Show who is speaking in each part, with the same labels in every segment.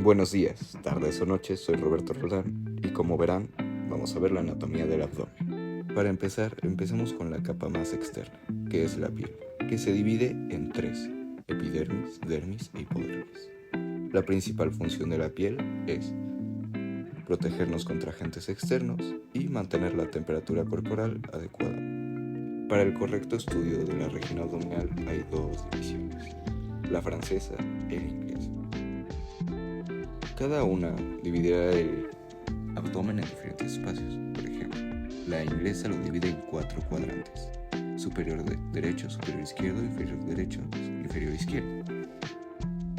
Speaker 1: Buenos días, tardes o noches, soy Roberto Roldán y como verán, vamos a ver la anatomía del abdomen. Para empezar, empecemos con la capa más externa, que es la piel, que se divide en tres: epidermis, dermis e hipodermis. La principal función de la piel es protegernos contra agentes externos y mantener la temperatura corporal adecuada. Para el correcto estudio de la región abdominal hay dos divisiones: la francesa y la inglesa. Cada una dividirá el abdomen en diferentes espacios. Por ejemplo, la inglesa lo divide en 4 cuadrantes: superior derecho, superior izquierdo, inferior derecho, inferior izquierdo.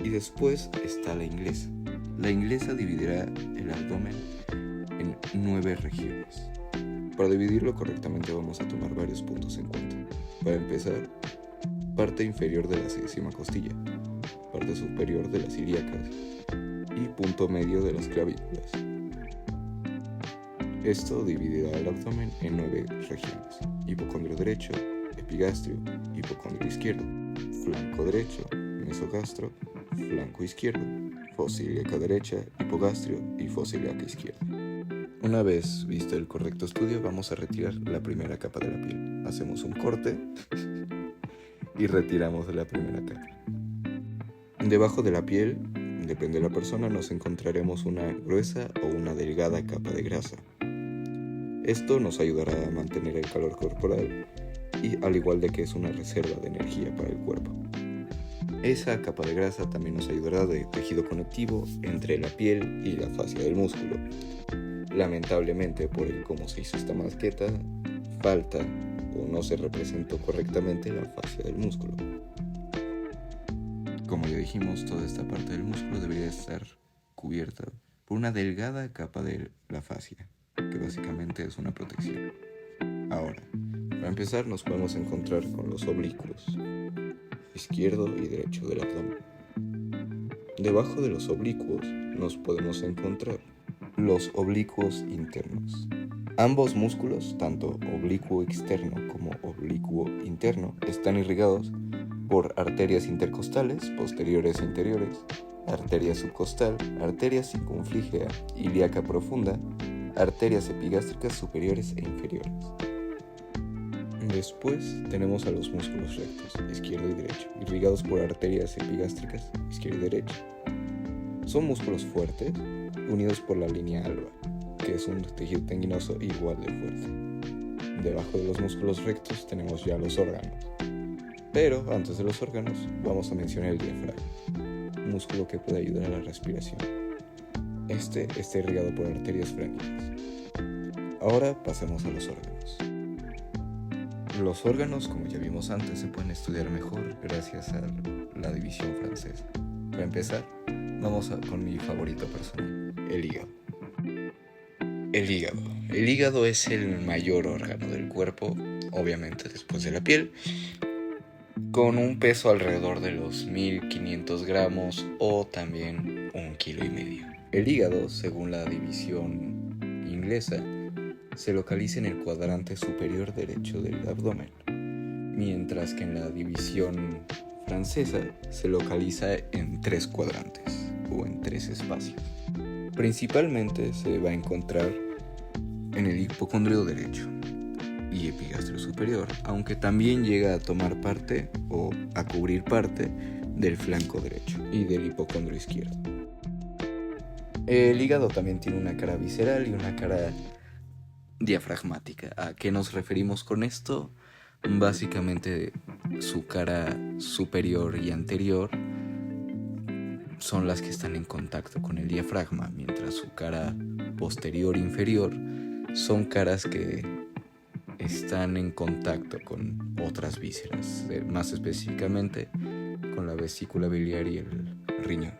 Speaker 1: Y después está la inglesa. La inglesa dividirá el abdomen en 9 regiones. Para dividirlo correctamente vamos a tomar varios puntos en cuenta. Para empezar, parte inferior de la 6ª costilla, parte superior de las ilíacas y punto medio de las clavículas. Esto dividirá el abdomen en 9 regiones: hipocondrio derecho, epigastrio, hipocondrio izquierdo, flanco derecho, mesogastro, flanco izquierdo, fosa ilíaca derecha, hipogastrio y fosa ilíaca izquierda. Una vez visto el correcto estudio, vamos a retirar la primera capa de la piel. Hacemos un corte y retiramos la primera capa. Debajo de la piel, depende de la persona, nos encontraremos una gruesa o una delgada capa de grasa. Esto nos ayudará a mantener el calor corporal y al igual de que es una reserva de energía para el cuerpo. Esa capa de grasa también nos ayudará de tejido conectivo entre la piel y la fascia del músculo. Lamentablemente, por el cómo se hizo esta maqueta, falta o no se representó correctamente la fascia del músculo. Como ya dijimos, toda esta parte del músculo debería estar cubierta por una delgada capa de la fascia, que básicamente es una protección. Ahora, para empezar, nos podemos encontrar con los oblicuos izquierdo y derecho del abdomen. Debajo de los oblicuos nos podemos encontrar los oblicuos internos. Ambos músculos, tanto oblicuo externo como oblicuo interno, están irrigados por arterias intercostales, posteriores e interiores, arteria subcostal, arteria circunfligea ilíaca profunda, arterias epigástricas superiores e inferiores. Después tenemos a los músculos rectos, izquierdo y derecho, irrigados por arterias epigástricas, izquierda y derecha. Son músculos fuertes, unidos por la línea alba, que es un tejido tendinoso igual de fuerte. Debajo de los músculos rectos tenemos ya los órganos. Pero antes de los órganos vamos a mencionar el diafragma, músculo que puede ayudar a la respiración. Este está irrigado por arterias frénicas. Ahora pasemos a los órganos. Los órganos, como ya vimos antes, se pueden estudiar mejor gracias a la división francesa. Para empezar, vamos con mi favorito personal, el hígado. El hígado es el mayor órgano del cuerpo, obviamente después de la piel, con un peso alrededor de los 1500 gramos o también 1,5 kilos. El hígado, según la división inglesa, se localiza en el cuadrante superior derecho del abdomen, mientras que en la división francesa se localiza en 3 cuadrantes o en 3 espacios. Principalmente se va a encontrar en el hipocondrio derecho y epigastrio superior, aunque también llega a tomar parte o a cubrir parte del flanco derecho y del hipocondrio izquierdo. El hígado también tiene una cara visceral y una cara diafragmática. ¿A qué nos referimos con esto? Básicamente su cara superior y anterior son las que están en contacto con el diafragma, mientras su cara posterior e inferior son caras que están en contacto con otras vísceras, más específicamente con la vesícula biliar y el riñón.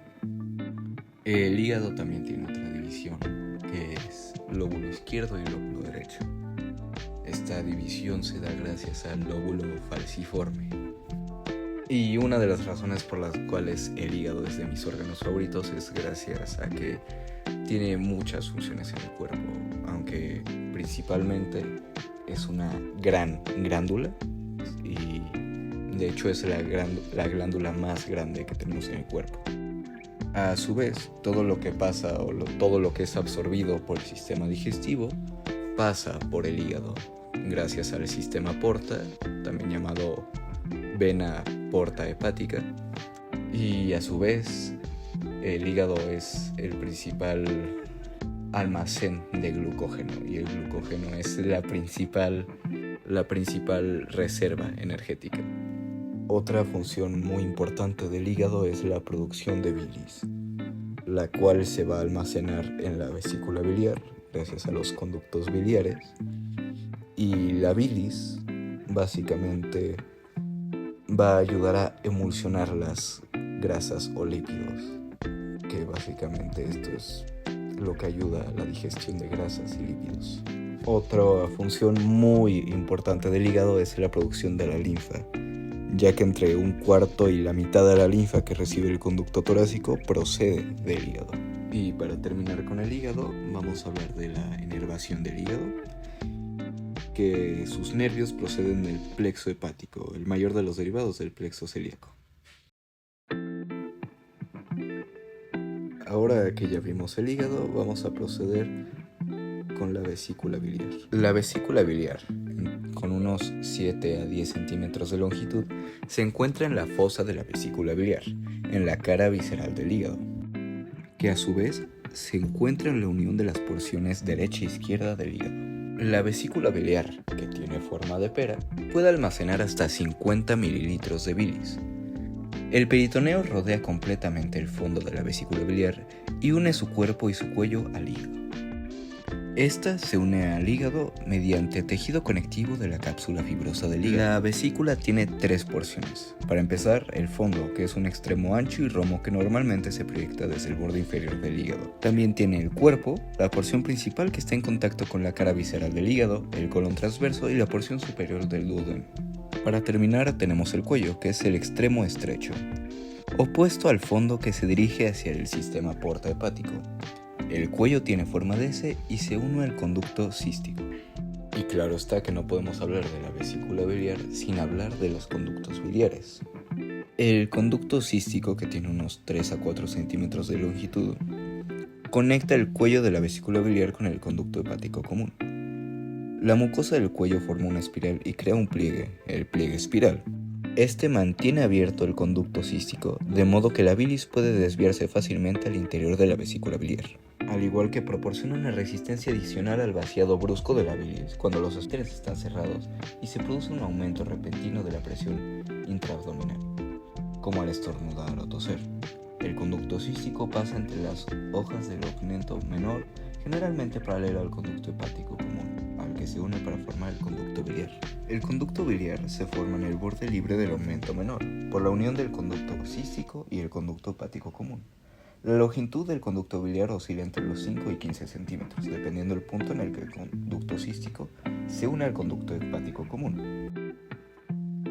Speaker 1: El hígado también tiene otra división, que es lóbulo izquierdo y lóbulo derecho. Esta división se da gracias al lóbulo falciforme. Y una de las razones por las cuales el hígado es de mis órganos favoritos es gracias a que tiene muchas funciones en el cuerpo, aunque principalmente es una gran glándula y de hecho es la glándula más grande que tenemos en el cuerpo. A su vez, todo lo que pasa todo lo que es absorbido por el sistema digestivo pasa por el hígado, gracias al sistema porta, también llamado vena porta hepática, y a su vez el hígado es el principal almacén de glucógeno, y el glucógeno es la principal reserva energética. Otra función muy importante del hígado es la producción de bilis, la cual se va a almacenar en la vesícula biliar gracias a los conductos biliares, y la bilis básicamente va a ayudar a emulsionar las grasas o lípidos, que básicamente esto es lo que ayuda a la digestión de grasas y lípidos. Otra función muy importante del hígado es la producción de la linfa, ya que entre un cuarto y la mitad de la linfa que recibe el conducto torácico procede del hígado. Y para terminar con el hígado, vamos a hablar de la inervación del hígado, que sus nervios proceden del plexo hepático, el mayor de los derivados del plexo celíaco. Ahora que ya vimos el hígado, vamos a proceder con la vesícula biliar. La vesícula biliar, con unos 7 a 10 centímetros de longitud, se encuentra en la fosa de la vesícula biliar, en la cara visceral del hígado, que a su vez se encuentra en la unión de las porciones derecha e izquierda del hígado. La vesícula biliar, que tiene forma de pera, puede almacenar hasta 50 mililitros de bilis. El peritoneo rodea completamente el fondo de la vesícula biliar y une su cuerpo y su cuello al hígado. Esta se une al hígado mediante tejido conectivo de la cápsula fibrosa del hígado. La vesícula tiene 3 porciones. Para empezar, el fondo, que es un extremo ancho y romo que normalmente se proyecta desde el borde inferior del hígado. También tiene el cuerpo, la porción principal que está en contacto con la cara visceral del hígado, el colon transverso y la porción superior del duodeno. Para terminar, tenemos el cuello, que es el extremo estrecho, opuesto al fondo que se dirige hacia el sistema porta hepático. El cuello tiene forma de S y se une al conducto cístico. Y claro está que no podemos hablar de la vesícula biliar sin hablar de los conductos biliares. El conducto cístico, que tiene unos 3 a 4 centímetros de longitud, conecta el cuello de la vesícula biliar con el conducto hepático común. La mucosa del cuello forma una espiral y crea un pliegue, el pliegue espiral. Este mantiene abierto el conducto cístico, de modo que la bilis puede desviarse fácilmente al interior de la vesícula biliar, al igual que proporciona una resistencia adicional al vaciado brusco de la bilis cuando los esfínteres están cerrados y se produce un aumento repentino de la presión intraabdominal, como al estornudar o toser. El conducto cístico pasa entre las hojas del augmento menor, generalmente paralelo al conducto hepático común, al que se une para formar el conducto biliar. El conducto biliar se forma en el borde libre del augmento menor, por la unión del conducto cístico y el conducto hepático común. La longitud del conducto biliar oscila entre los 5 y 15 centímetros, dependiendo del punto en el que el conducto cístico se une al conducto hepático común.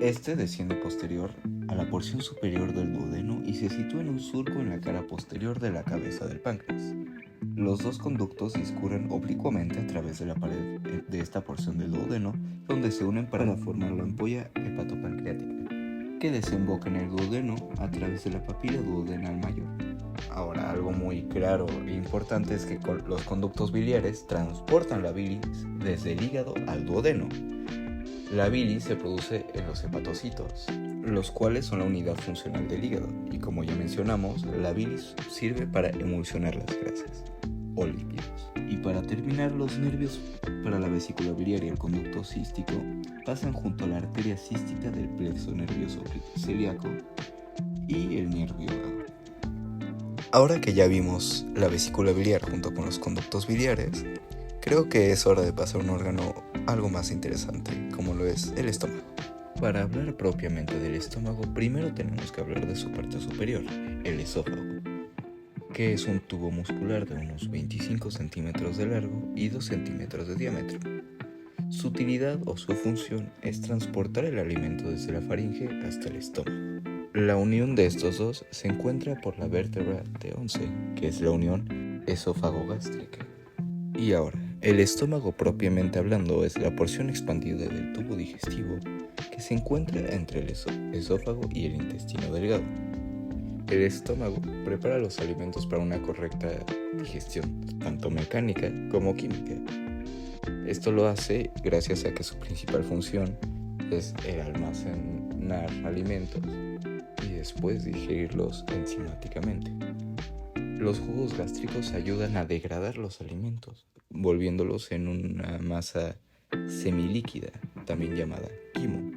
Speaker 1: Este desciende posterior a la porción superior del duodeno y se sitúa en un surco en la cara posterior de la cabeza del páncreas. Los dos conductos discurren oblicuamente a través de la pared de esta porción del duodeno, donde se unen para formar la ampolla hepatopancreática, que desemboca en el duodeno a través de la papila duodenal mayor. Ahora, algo muy claro e importante es que los conductos biliares transportan la bilis desde el hígado al duodeno. La bilis se produce en los hepatocitos, los cuales son la unidad funcional del hígado, y como ya mencionamos, la bilis sirve para emulsionar las grasas o lípidos. Y para terminar, los nervios para la vesícula biliar y el conducto cístico pasan junto a la arteria cística del plexo nervioso celíaco y el nervio vago. Ahora que ya vimos la vesícula biliar junto con los conductos biliares, creo que es hora de pasar a un órgano algo más interesante, como lo es el estómago. Para hablar propiamente del estómago, primero tenemos que hablar de su parte superior, el esófago, que es un tubo muscular de unos 25 centímetros de largo y 2 centímetros de diámetro. Su utilidad o su función es transportar el alimento desde la faringe hasta el estómago. La unión de estos dos se encuentra por la vértebra T11, que es la unión esófago-gástrica. Y ahora, el estómago propiamente hablando es la porción expandida del tubo digestivo que se encuentra entre el esófago y el intestino delgado. El estómago prepara los alimentos para una correcta digestión, tanto mecánica como química. Esto lo hace gracias a que su principal función es el almacenar alimentos y después digerirlos enzimáticamente. Los jugos gástricos ayudan a degradar los alimentos, volviéndolos en una masa semilíquida, también llamada quimo,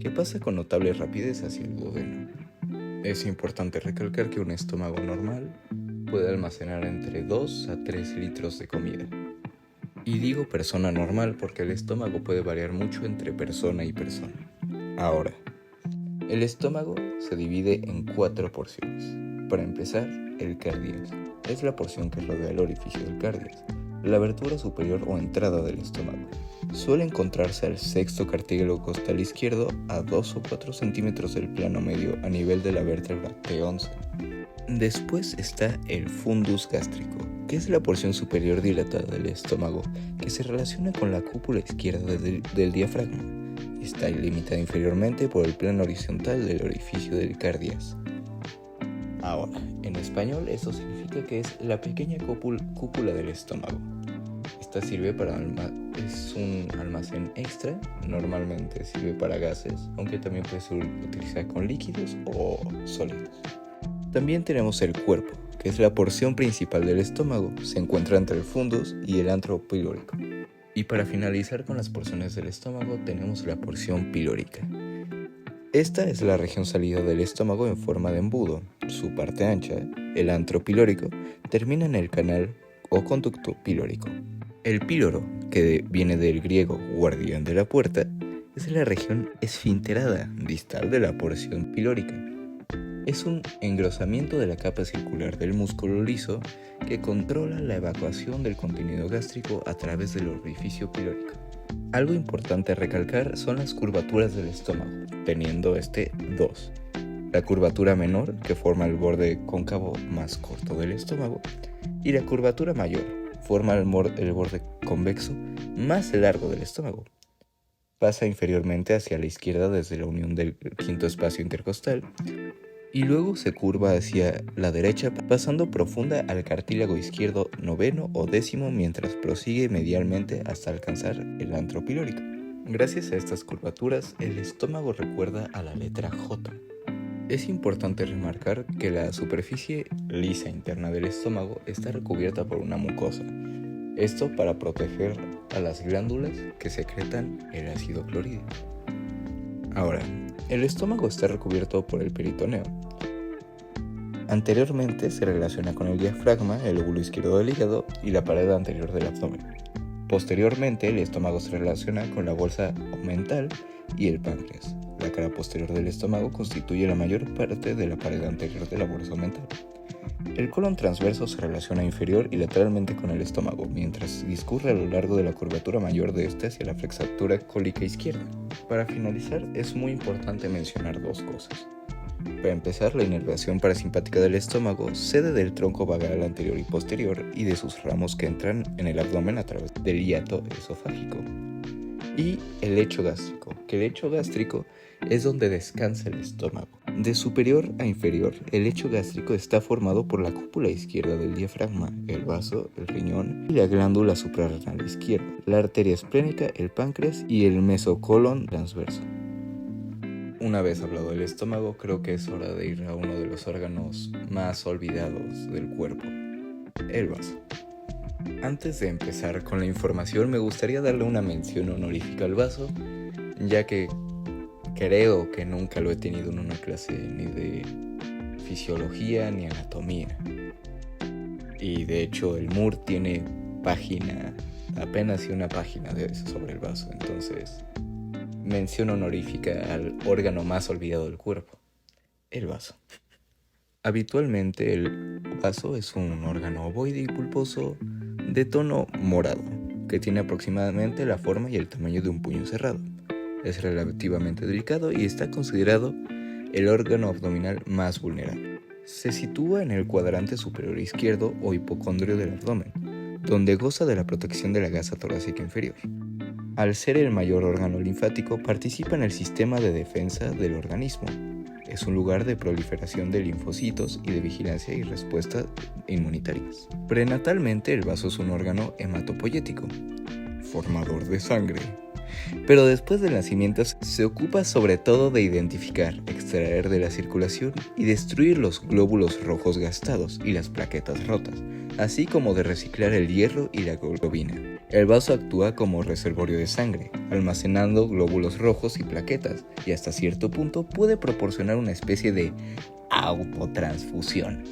Speaker 1: que pasa con notable rapidez hacia el duodeno. Es importante recalcar que un estómago normal puede almacenar entre 2 a 3 litros de comida. Y digo persona normal porque el estómago puede variar mucho entre persona y persona. Ahora, el estómago se divide en 4 porciones. Para empezar, el cardias es la porción que rodea el orificio del cardias, la abertura superior o entrada del estómago. Suele encontrarse al sexto cartílago costal izquierdo a 2 o 4 centímetros del plano medio a nivel de la vértebra T11. Después está el fundus gástrico, que es la porción superior dilatada del estómago que se relaciona con la cúpula izquierda del diafragma. Está limitada inferiormente por el plano horizontal del orificio del cardias. Ahora, en español eso significa que es la pequeña cúpula del estómago. Esta sirve es un almacén extra, normalmente sirve para gases, aunque también puede ser utilizada con líquidos o sólidos. También tenemos el cuerpo, que es la porción principal del estómago, se encuentra entre el fundus y el antro pilórico. Y para finalizar con las porciones del estómago tenemos la porción pilórica. Esta es la región salida del estómago en forma de embudo. Su parte ancha, el antro pilórico, termina en el canal o conducto pilórico. El píloro, que viene del griego guardián de la puerta, es la región esfinterada distal de la porción pilórica. Es un engrosamiento de la capa circular del músculo liso que controla la evacuación del contenido gástrico a través del orificio pilórico. Algo importante a recalcar son las curvaturas del estómago, teniendo dos. La curvatura menor, que forma el borde cóncavo más corto del estómago, y la curvatura mayor, forma el borde convexo más largo del estómago. Pasa inferiormente hacia la izquierda desde la unión del quinto espacio intercostal y luego se curva hacia la derecha pasando profunda al cartílago izquierdo noveno o décimo mientras prosigue medialmente hasta alcanzar el antro pilórico. Gracias a estas curvaturas, el estómago recuerda a la letra J. Es importante remarcar que la superficie lisa interna del estómago está recubierta por una mucosa. Esto para proteger a las glándulas que secretan el ácido clorhídrico. Ahora, el estómago está recubierto por el peritoneo. Anteriormente se relaciona con el diafragma, el lóbulo izquierdo del hígado y la pared anterior del abdomen. Posteriormente, el estómago se relaciona con la bolsa omental y el páncreas. La cara posterior del estómago constituye la mayor parte de la pared anterior de la bolsa omental. El colon transverso se relaciona inferior y lateralmente con el estómago, mientras discurre a lo largo de la curvatura mayor de este hacia la flexatura cólica izquierda. Para finalizar, es muy importante mencionar dos cosas. Para empezar, la inervación parasimpática del estómago cede del tronco vagal anterior y posterior y de sus ramos que entran en el abdomen a través del hiato esofágico. Y el lecho gástrico, que el lecho gástrico es donde descansa el estómago. De superior a inferior, el lecho gástrico está formado por la cúpula izquierda del diafragma, el vaso, el riñón y la glándula suprarrenal izquierda, la arteria esplénica, el páncreas y el mesocolon transverso. Una vez hablado del estómago, creo que es hora de ir a uno de los órganos más olvidados del cuerpo, el vaso. Antes de empezar con la información, me gustaría darle una mención honorífica al vaso, ya que creo que nunca lo he tenido en una clase ni de fisiología ni anatomía. Y de hecho el MUR tiene apenas una página sobre el vaso, entonces mención honorífica al órgano más olvidado del cuerpo, el vaso. Habitualmente el vaso es un órgano ovoide y pulposo de tono morado, que tiene aproximadamente la forma y el tamaño de un puño cerrado. Es relativamente delicado y está considerado el órgano abdominal más vulnerable. Se sitúa en el cuadrante superior izquierdo o hipocondrio del abdomen, donde goza de la protección de la gasa torácica inferior. Al ser el mayor órgano linfático, participa en el sistema de defensa del organismo. Es un lugar de proliferación de linfocitos y de vigilancia y respuestas inmunitarias. Prenatalmente, el vaso es un órgano hematopoyético, formador de sangre. Pero después del nacimiento se ocupa sobre todo de identificar, extraer de la circulación y destruir los glóbulos rojos gastados y las plaquetas rotas, así como de reciclar el hierro y la globina. El vaso actúa como reservorio de sangre, almacenando glóbulos rojos y plaquetas, y hasta cierto punto puede proporcionar una especie de autotransfusión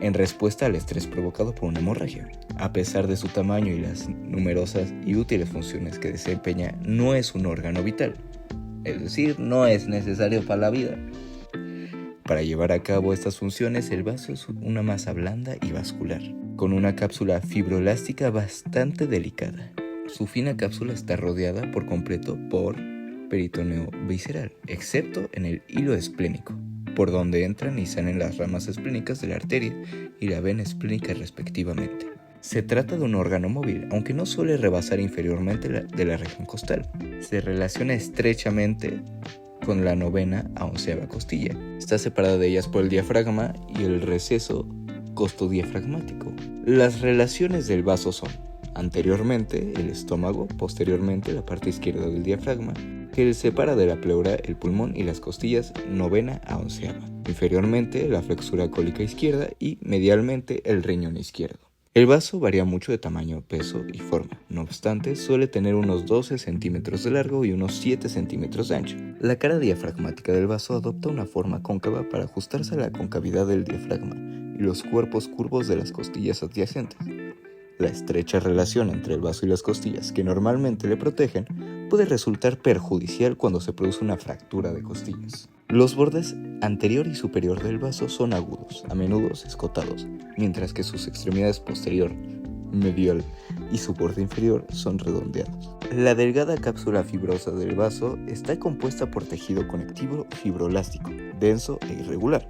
Speaker 1: en respuesta al estrés provocado por una hemorragia. A pesar de su tamaño y las numerosas y útiles funciones que desempeña, no es un órgano vital, es decir, no es necesario para la vida. Para llevar a cabo estas funciones, el vaso es una masa blanda y vascular, con una cápsula fibroelástica bastante delicada. Su fina cápsula está rodeada por completo por peritoneo visceral, excepto en el hilo esplénico, por donde entran y salen las ramas esplénicas de la arteria y la vena esplénica respectivamente. Se trata de un órgano móvil, aunque no suele rebasar inferiormente de la región costal. Se relaciona estrechamente con la 9ª a 11ª costilla. Está separada de ellas por el diafragma y el receso costodiafragmático. Las relaciones del vaso son: anteriormente el estómago, posteriormente la parte izquierda del diafragma, que separa de la pleura el pulmón y las costillas 9ª a 11ª. Inferiormente la flexura cólica izquierda y medialmente el riñón izquierdo. El vaso varía mucho de tamaño, peso y forma. No obstante, suele tener unos 12 centímetros de largo y unos 7 centímetros de ancho. La cara diafragmática del vaso adopta una forma cóncava para ajustarse a la concavidad del diafragma y los cuerpos curvos de las costillas adyacentes. La estrecha relación entre el vaso y las costillas, que normalmente le protegen, puede resultar perjudicial cuando se produce una fractura de costillas. Los bordes anterior y superior del vaso son agudos, a menudo escotados, mientras que sus extremidades posterior, medial y su borde inferior son redondeados. La delgada cápsula fibrosa del vaso está compuesta por tejido conectivo fibroelástico, denso e irregular,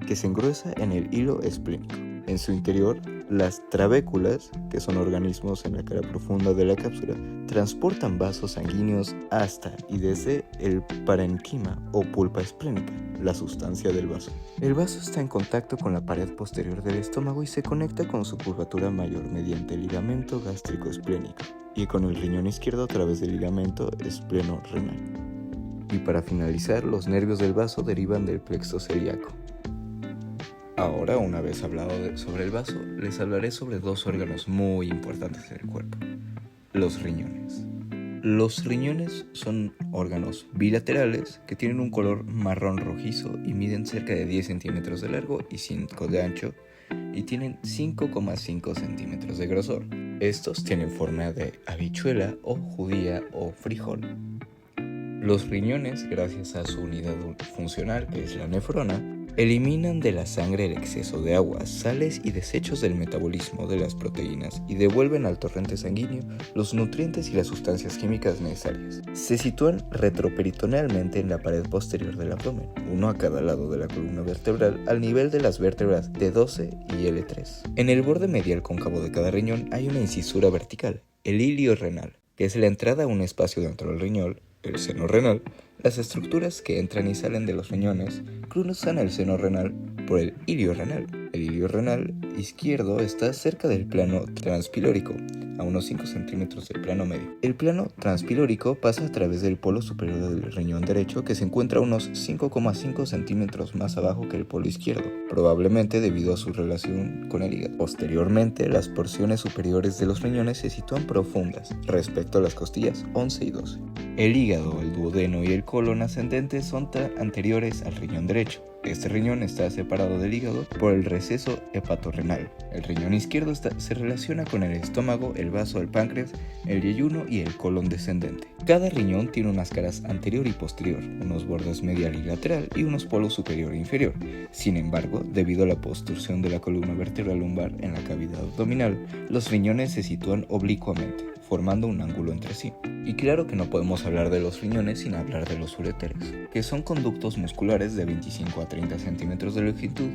Speaker 1: que se engruesa en el hilo esplénico. En su interior, las trabéculas, que son organismos en la cara profunda de la cápsula, transportan vasos sanguíneos hasta y desde el parenquima o pulpa esplénica, la sustancia del vaso. El vaso está en contacto con la pared posterior del estómago y se conecta con su curvatura mayor mediante el ligamento gástrico esplénico y con el riñón izquierdo a través del ligamento espleno-renal. Y para finalizar, los nervios del vaso derivan del plexo celíaco. Ahora, una vez hablado sobre el vaso, les hablaré sobre dos órganos muy importantes en el cuerpo: los riñones. Los riñones son órganos bilaterales que tienen un color marrón rojizo y miden cerca de 10 centímetros de largo y 5 de ancho y tienen 5,5 centímetros de grosor. Estos tienen forma de habichuela o judía o frijol. Los riñones, gracias a su unidad funcional, que es la nefrona, eliminan de la sangre el exceso de agua, sales y desechos del metabolismo de las proteínas y devuelven al torrente sanguíneo los nutrientes y las sustancias químicas necesarias. Se sitúan retroperitonealmente en la pared posterior del abdomen, uno a cada lado de la columna vertebral, al nivel de las vértebras T12 y L3. En el borde medial cóncavo de cada riñón hay una incisura vertical, el ilio renal, que es la entrada a un espacio dentro del riñón, el seno renal. Las estructuras que entran y salen de los riñones cruzan el seno renal por el ilio renal. El ilio renal izquierdo está cerca del plano transpilórico, a unos 5 centímetros del plano medio. El plano transpilórico pasa a través del polo superior del riñón derecho, que se encuentra a unos 5,5 centímetros más abajo que el polo izquierdo, probablemente debido a su relación con el hígado. Posteriormente, las porciones superiores de los riñones se sitúan profundas respecto a las costillas 11 y 12. El hígado, el duodeno y el colon ascendente son anteriores al riñón derecho. Este riñón está separado del hígado por el receso hepatorrenal. El riñón izquierdo se relaciona con el estómago, el vaso, el páncreas, el yeyuno y el colon descendente. Cada riñón tiene unas caras anterior y posterior, unos bordes medial y lateral y unos polos superior e inferior. Sin embargo, debido a la postulación de la columna vertebral lumbar en la cavidad abdominal, los riñones se sitúan oblicuamente, formando un ángulo entre sí. Y claro que no podemos hablar de los riñones sin hablar de los uréteres, que son conductos musculares de 25 a 30 centímetros de longitud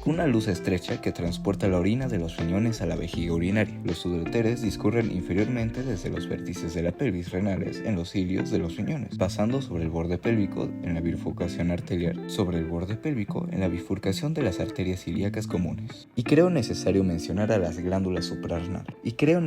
Speaker 1: con una luz estrecha que transporta la orina de los riñones a la vejiga urinaria. Los uréteres discurren inferiormente desde los vértices de la pelvis renales en los ilios de los riñones, pasando sobre el borde pélvico en la bifurcación arterial, sobre el borde pélvico en la bifurcación de las arterias ilíacas comunes. Y creo necesario mencionar a las glándulas suprarrenales.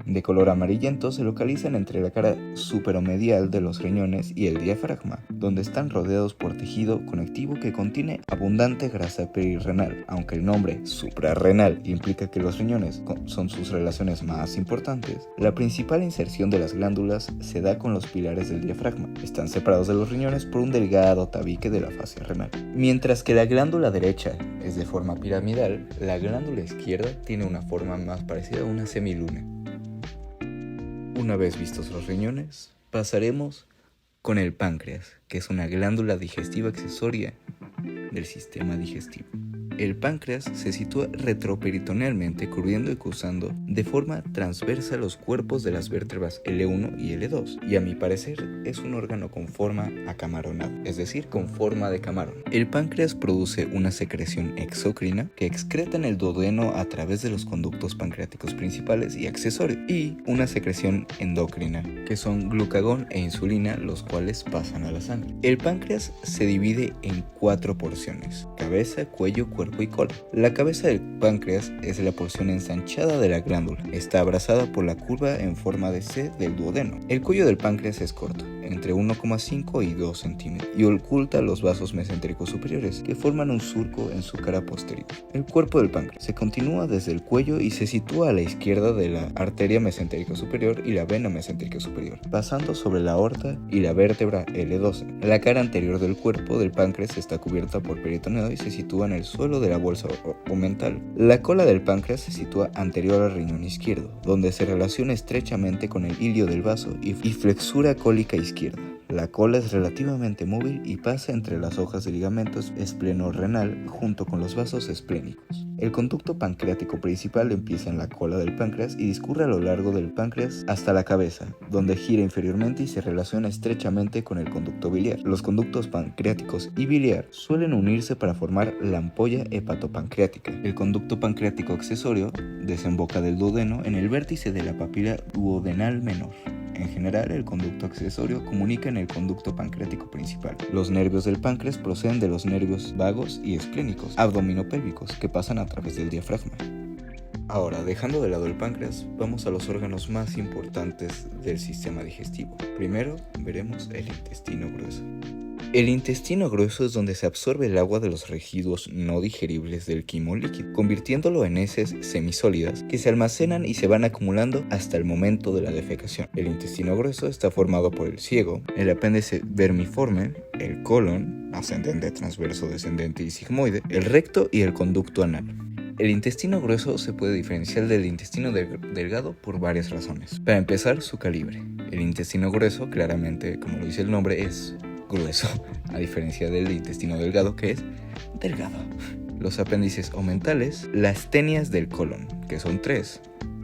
Speaker 1: De color amarillento se localizan entre la cara superomedial de los riñones y el diafragma, donde están rodeados por tejido conectivo que contiene abundante grasa perirrenal. Aunque el nombre suprarrenal implica que los riñones son sus relaciones más importantes, la principal inserción de las glándulas se da con los pilares del diafragma. Están separados de los riñones por un delgado tabique de la fascia renal. Mientras que la glándula derecha es de forma piramidal, la glándula izquierda tiene una forma más parecida a una semiluna. Una vez vistos los riñones, pasaremos con el páncreas, que es una glándula digestiva accesoria del sistema digestivo. El páncreas se sitúa retroperitonealmente, cubriendo y cruzando de forma transversa los cuerpos de las vértebras L1 y L2, y a mi parecer es un órgano con forma acamaronada, es decir, con forma de camarón. El páncreas produce una secreción exócrina que excreta en el duodeno a través de los conductos pancreáticos principales y accesorios, y una secreción endocrina, que son glucagón e insulina, los cuales pasan a la sangre. El páncreas se divide en 4 porciones: cabeza, cuello, cuerpo y cola. La cabeza del páncreas es la porción ensanchada de la glándula. Está abrazada por la curva en forma de C del duodeno. El cuello del páncreas es corto, entre 1,5 y 2 centímetros, y oculta los vasos mesentéricos superiores, que forman un surco en su cara posterior. El cuerpo del páncreas se continúa desde el cuello y se sitúa a la izquierda de la arteria mesentérica superior y la vena mesentérica superior, pasando sobre la aorta y la vértebra L12. La cara anterior del cuerpo del páncreas está cubierta por peritoneo y se sitúa en el suelo de la bolsa omental. La cola del páncreas se sitúa anterior al riñón izquierdo, donde se relaciona estrechamente con el ilio del vaso y flexura cólica izquierda. La cola es relativamente móvil y pasa entre las hojas de ligamentos esplenorrenal junto con los vasos esplénicos. El conducto pancreático principal empieza en la cola del páncreas y discurre a lo largo del páncreas hasta la cabeza, donde gira inferiormente y se relaciona estrechamente con el conducto biliar. Los conductos pancreáticos y biliar suelen unirse para formar la ampolla hepatopancreática. El conducto pancreático accesorio desemboca del duodeno en el vértice de la papila duodenal menor. En general, el conducto accesorio comunica en el conducto pancreático principal. Los nervios del páncreas proceden de los nervios vagos y esplénicos, abdominopélvicos, que pasan a través del diafragma. Ahora, dejando de lado el páncreas, vamos a los órganos más importantes del sistema digestivo. Primero, veremos el intestino grueso. El intestino grueso es donde se absorbe el agua de los residuos no digeribles del quimo líquido, convirtiéndolo en heces semisólidas que se almacenan y se van acumulando hasta el momento de la defecación. El intestino grueso está formado por el ciego, el apéndice vermiforme, el colon, ascendente, transverso, descendente y sigmoide, el recto y el conducto anal. El intestino grueso se puede diferenciar del intestino delgado por varias razones. Para empezar, su calibre. El intestino grueso, claramente, como lo dice el nombre, es grueso, a diferencia del intestino delgado, que es delgado. Los apéndices omentales, las tenias del colon, que son 3: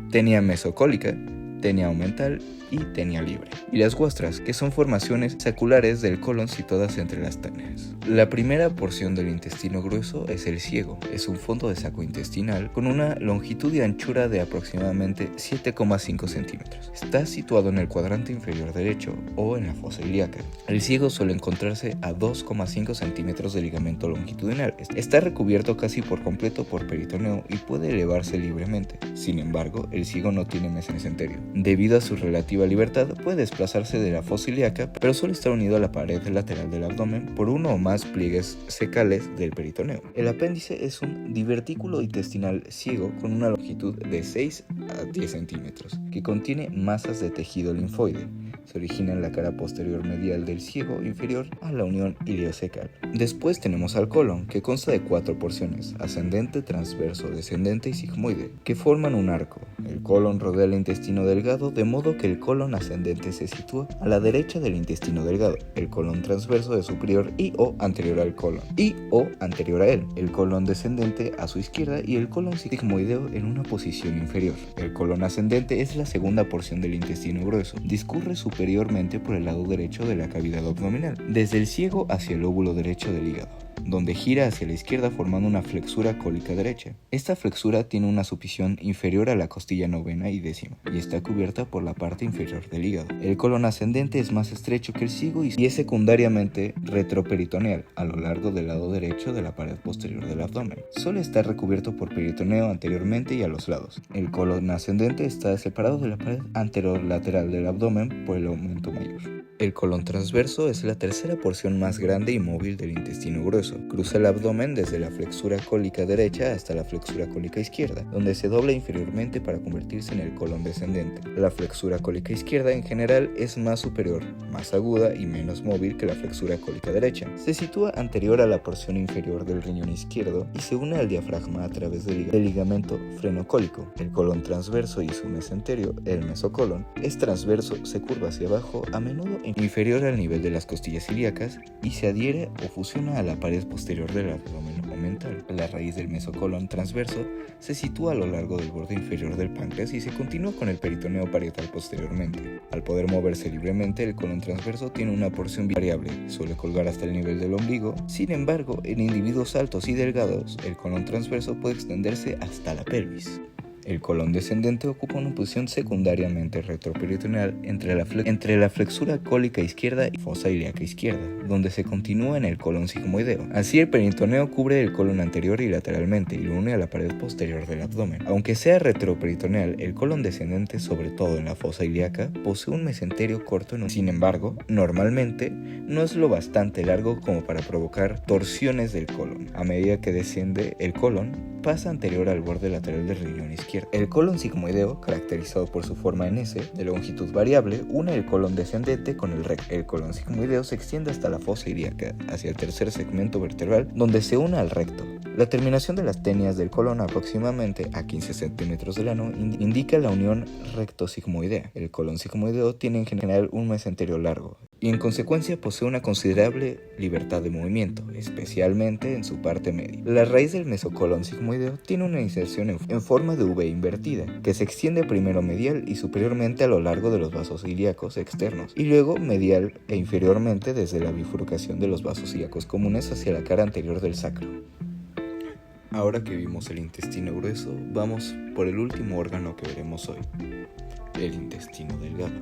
Speaker 1: tenia mesocólica, tenia omental y tenia libre, y las guastras, que son formaciones saculares del colon situadas entre las tenias. La primera porción del intestino grueso es el ciego. Es un fondo de saco intestinal con una longitud y anchura de aproximadamente 7,5 centímetros. Está situado en el cuadrante inferior derecho o en la fosa ilíaca. El ciego suele encontrarse a 2,5 centímetros de ligamento longitudinal. Está recubierto casi por completo por peritoneo y puede elevarse libremente. Sin embargo, el ciego no tiene mesenterio. Debido a su relativa libertad, puede desplazarse de la fosa ilíaca, pero suele estar unido a la pared lateral del abdomen por uno o más pliegues cecales del peritoneo. El apéndice es un divertículo intestinal ciego con una longitud de 6 a 10 centímetros, que contiene masas de tejido linfoide. Se origina en la cara posterior medial del ciego inferior a la unión iliocecal. Después tenemos al colon, que consta de 4 porciones: ascendente, transverso, descendente y sigmoide, que forman un arco. El colon rodea el intestino delgado, de modo que el colon ascendente se sitúa a la derecha del intestino delgado, el colon transverso es superior y o anterior al colon, y o anterior a él, el colon descendente a su izquierda y el colon sigmoideo en una posición inferior. El colon ascendente es la segunda porción del intestino grueso. Discurre superiormente por el lado derecho de la cavidad abdominal, desde el ciego hacia el lóbulo derecho del hígado. donde gira hacia la izquierda formando una flexura cólica derecha. Esta flexura tiene una suposición inferior a la costilla novena y décima y está cubierta por la parte inferior del hígado. El colon ascendente es más estrecho que el cigo y es secundariamente retroperitoneal a lo largo del lado derecho de la pared posterior del abdomen. Suele estar recubierto por peritoneo anteriormente y a los lados. El colon ascendente está separado de la pared anterolateral del abdomen por el aumento mayor. El colon transverso es la tercera porción más grande y móvil del intestino grueso. Cruza el abdomen desde la flexura cólica derecha hasta la flexura cólica izquierda, donde se dobla inferiormente para convertirse en el colon descendente. La flexura cólica izquierda en general es más superior, más aguda y menos móvil que la flexura cólica derecha. Se sitúa anterior a la porción inferior del riñón izquierdo y se une al diafragma a través del ligamento frenocólico. El colon transverso y su mesenterio, el mesocolon, es transverso, se curva hacia abajo, a menudo inferior al nivel de las costillas ilíacas y se adhiere o fusiona a la pared posterior del abdomen omental. La raíz del mesocolon transverso se sitúa a lo largo del borde inferior del páncreas y se continúa con el peritoneo parietal posteriormente. Al poder moverse libremente, el colon transverso tiene una porción variable, suele colgar hasta el nivel del ombligo. Sin embargo, en individuos altos y delgados, el colon transverso puede extenderse hasta la pelvis. El colon descendente ocupa una posición secundariamente retroperitoneal entre la flexura cólica izquierda y fosa ilíaca izquierda, donde se continúa en el colon sigmoideo. Así, el peritoneo cubre el colon anterior y lateralmente y lo une a la pared posterior del abdomen. Aunque sea retroperitoneal, el colon descendente, sobre todo en la fosa ilíaca, posee un mesenterio corto. Sin embargo, normalmente no es lo bastante largo como para provocar torsiones del colon. A medida que desciende el colon, pasa anterior al borde lateral del riñón izquierdo. El colon sigmoideo, caracterizado por su forma en S, de longitud variable, une el colon descendente con el recto. El colon sigmoideo se extiende hasta la fosa ilíaca, hacia el tercer segmento vertebral, donde se une al recto. La terminación de las tenias del colon, aproximadamente a 15 centímetros del ano, indica la unión recto-sigmoidea. El colon sigmoideo tiene en general un mesenterio largo y en consecuencia posee una considerable libertad de movimiento, especialmente en su parte media. La raíz del mesocolon sigmoideo tiene una inserción en forma de V invertida, que se extiende primero medial y superiormente a lo largo de los vasos ilíacos externos, y luego medial e inferiormente desde la bifurcación de los vasos ilíacos comunes hacia la cara anterior del sacro. Ahora que vimos el intestino grueso, vamos por el último órgano que veremos hoy, el intestino delgado.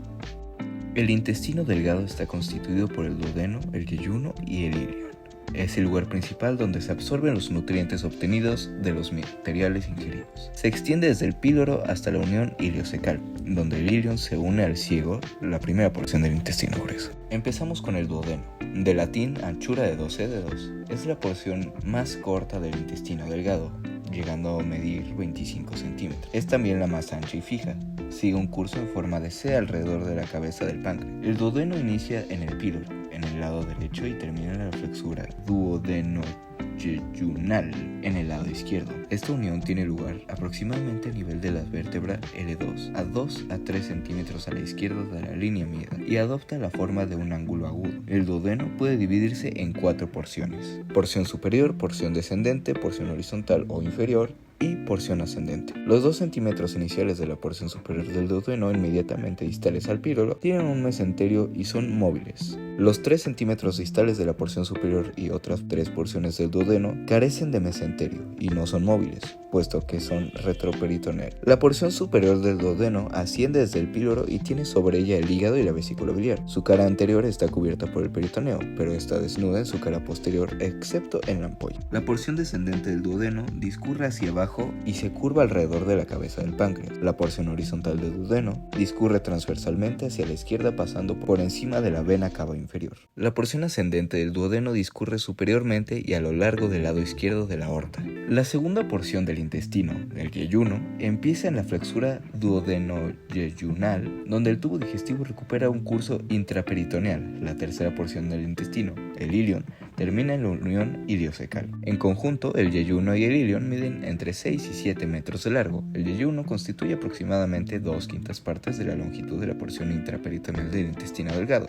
Speaker 1: El intestino delgado está constituido por el duodeno, el yeyuno y el ilion. Es el lugar principal donde se absorben los nutrientes obtenidos de los materiales ingeridos. Se extiende desde el píloro hasta la unión iliocecal, donde el ilion se une al ciego, la primera porción del intestino grueso. Empezamos con el duodeno, de latín anchura de 12 dedos. Es la porción más corta del intestino delgado, llegando a medir 25 centímetros. Es también la más ancha y fija. Sigue un curso en forma de C alrededor de la cabeza del páncreas. El duodeno inicia en el píloro, en el lado derecho, y termina en la flexura duodenoyeyunal en el lado izquierdo. Esta unión tiene lugar aproximadamente a nivel de la vértebra L2, a 2 a 3 centímetros a la izquierda de la línea media, y adopta la forma de un ángulo agudo. El duodeno puede dividirse en 4 porciones: porción superior, porción descendente, porción horizontal o inferior y porción ascendente. Los 2 centímetros iniciales de la porción superior del duodeno, inmediatamente distales al píloro, tienen un mesenterio y son móviles. Los 3 centímetros distales de la porción superior y otras 3 porciones del duodeno carecen de mesenterio y no son móviles, puesto que son retroperitoneales. La porción superior del duodeno asciende desde el píloro y tiene sobre ella el hígado y la vesícula biliar. Su cara anterior está cubierta por el peritoneo, pero está desnuda en su cara posterior, excepto en la ampolla. La porción descendente del duodeno discurre hacia abajo y se curva alrededor de la cabeza del páncreas. La porción horizontal del duodeno discurre transversalmente hacia la izquierda, pasando por encima de la vena cava inferior. La porción ascendente del duodeno discurre superiormente y a lo largo del lado izquierdo de la aorta. La segunda porción del intestino, el yeyuno, empieza en la flexura duodenoyeyunal, donde el tubo digestivo recupera un curso intraperitoneal. La tercera porción del intestino, el ilion, termina en la unión iliocecal. En conjunto, el yeyuno y el ilion miden entre 6 y 7 metros de largo. El yeyuno constituye aproximadamente 2/5 partes de la longitud de la porción intraperitoneal del intestino delgado,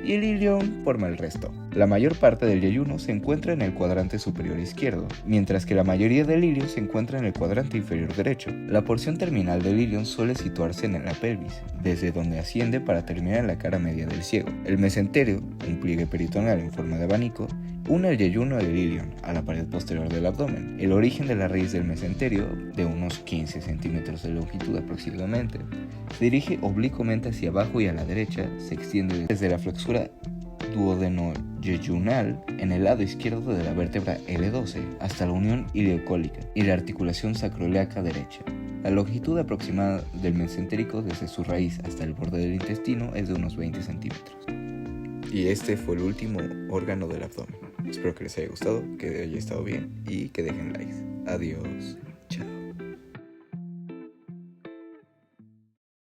Speaker 1: y el ilion forma el resto. La mayor parte del yeyuno se encuentra en el cuadrante superior izquierdo, mientras que la mayoría del ilion se encuentra en el cuadrante inferior derecho. La porción terminal del ilion suele situarse en la pelvis, desde donde asciende para terminar en la cara media del ciego. El mesenterio, un pliegue peritoneal en forma de abanico, Une el yeyuno al ilion, a la pared posterior del abdomen. El origen de la raíz del mesenterio, de unos 15 centímetros de longitud aproximadamente, se dirige oblicuamente hacia abajo y a la derecha, se extiende desde la flexura duodeno-yeyunal en el lado izquierdo de la vértebra L12 hasta la unión ileocólica y la articulación sacroiliaca derecha. La longitud aproximada del mesentérico desde su raíz hasta el borde del intestino es de unos 20 centímetros. Y este fue el último órgano del abdomen. Espero que les haya gustado, que haya estado bien y que dejen likes. Adiós.